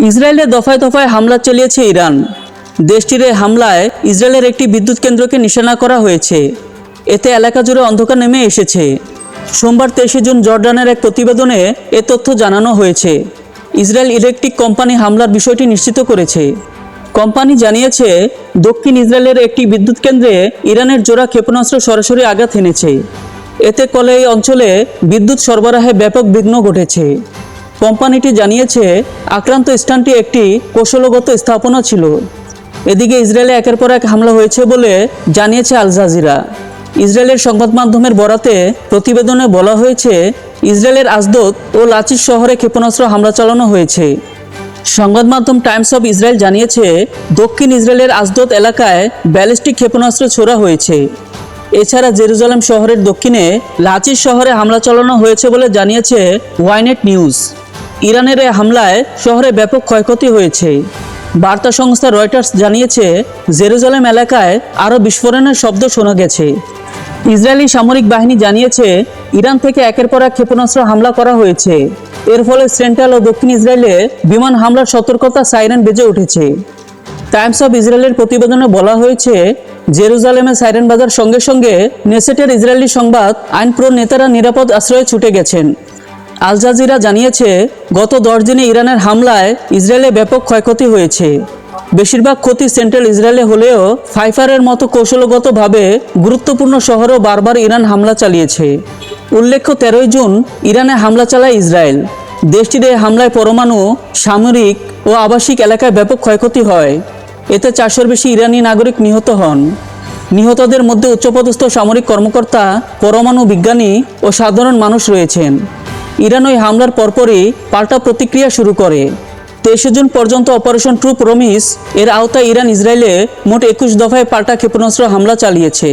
ইসরায়েলে দফায় দফায় হামলা চালিয়েছে ইরান। দেশটির এই হামলায় ইসরায়েলের একটি বিদ্যুৎ কেন্দ্রকে নিশানা করা হয়েছে। এতে এলাকা জুড়ে অন্ধকার নেমে এসেছে। সোমবার 23 জুন জর্ডানের এক প্রতিবেদনে এ তথ্য জানানো হয়েছে। ইসরায়েল ইলেকট্রিক কোম্পানি হামলার বিষয়টি নিশ্চিত করেছে। কোম্পানি জানিয়েছে, দক্ষিণ ইসরায়েলের একটি বিদ্যুৎ কেন্দ্রে ইরানের জোড়া ক্ষেপণাস্ত্র সরাসরি আঘাত এনেছে। এতে ফলে এই অঞ্চলে বিদ্যুৎ সরবরাহে ব্যাপক বিঘ্ন ঘটেছে। কোম্পানিটি জানিয়েছে, আক্রান্ত স্থানটি একটি কৌশলগত স্থাপনা ছিল। এদিকে ইসরায়েলে একের পর এক হামলা হয়েছে বলে জানিয়েছে আল জাজিরা। ইসরায়েলের সংবাদ মাধ্যমের বরাতে প্রতিবেদনে বলা হয়েছে, ইসরায়েলের আজদোদ ও লাচিস শহরে ক্ষেপণাস্ত্র হামলা চালানো হয়েছে। সংবাদ মাধ্যম টাইমস অফ ইসরায়েল জানিয়েছে, দক্ষিণ ইসরায়েলের আজদোদ এলাকায় ব্যালিস্টিক ক্ষেপণাস্ত্র ছোড়া হয়েছে। এছাড়া জেরুজালেম শহরের দক্ষিণে লাচিস শহরে হামলা চালানো হয়েছে বলে জানিয়েছে ওয়াইনেট নিউজ। ইরানের এই হামলায় শহরে ব্যাপক ক্ষয়ক্ষতি হয়েছে। বার্তা সংস্থা রয়টার্স জানিয়েছে, জেরুজালেম এলাকায় আরও বিস্ফোরণের শব্দ শোনা গেছে। ইসরায়েলি সামরিক বাহিনী জানিয়েছে, ইরান থেকে একের পর এক ক্ষেপণাস্ত্র হামলা করা হয়েছে। এর ফলে সেন্ট্রাল ও দক্ষিণ ইসরায়েলে বিমান হামলার সতর্কতা সাইরেন বেজে উঠেছে। টাইমস অফ ইসরায়েলের প্রতিবেদনে বলা হয়েছে, জেরুজালেমে সাইরেন বাজার সঙ্গে সঙ্গে নেসেটের ইসরায়েলি সংবাদ আইন প্রো নেতারা নিরাপদ আশ্রয়ে ছুটে গেছেন। আল জাজিরা জানিয়েছে, গত 10 দিনে ইরানের হামলায় ইসরায়েলে ব্যাপক ক্ষয়ক্ষতি হয়েছে। বেশিরভাগ ক্ষতি সেন্ট্রাল ইসরায়েলে হলেও ফাইফারের মতো কৌশলগতভাবে গুরুত্বপূর্ণ শহরেও বারবার ইরান হামলা চালিয়েছে। উল্লেখ্য, 13 জুন ইরানে হামলা চালায় ইসরায়েল। দেশটির এই হামলায় পরমাণু, সামরিক ও আবাসিক এলাকায় ব্যাপক ক্ষয়ক্ষতি হয়। এতে 400-এর বেশি ইরানি নাগরিক নিহত হন। নিহতদের মধ্যে উচ্চপদস্থ সামরিক কর্মকর্তা, পরমাণু বিজ্ঞানী ও সাধারণ মানুষ রয়েছেন। ইরান ওই হামলার পরপরই পাল্টা প্রতিক্রিয়া শুরু করে। 23 জুন পর্যন্ত অপারেশন ট্রু প্রমিস এর আওতায় ইরান ইসরায়েলে মোট 21 দফায় পাল্টা ক্ষেপণাস্ত্র হামলা চালিয়েছে।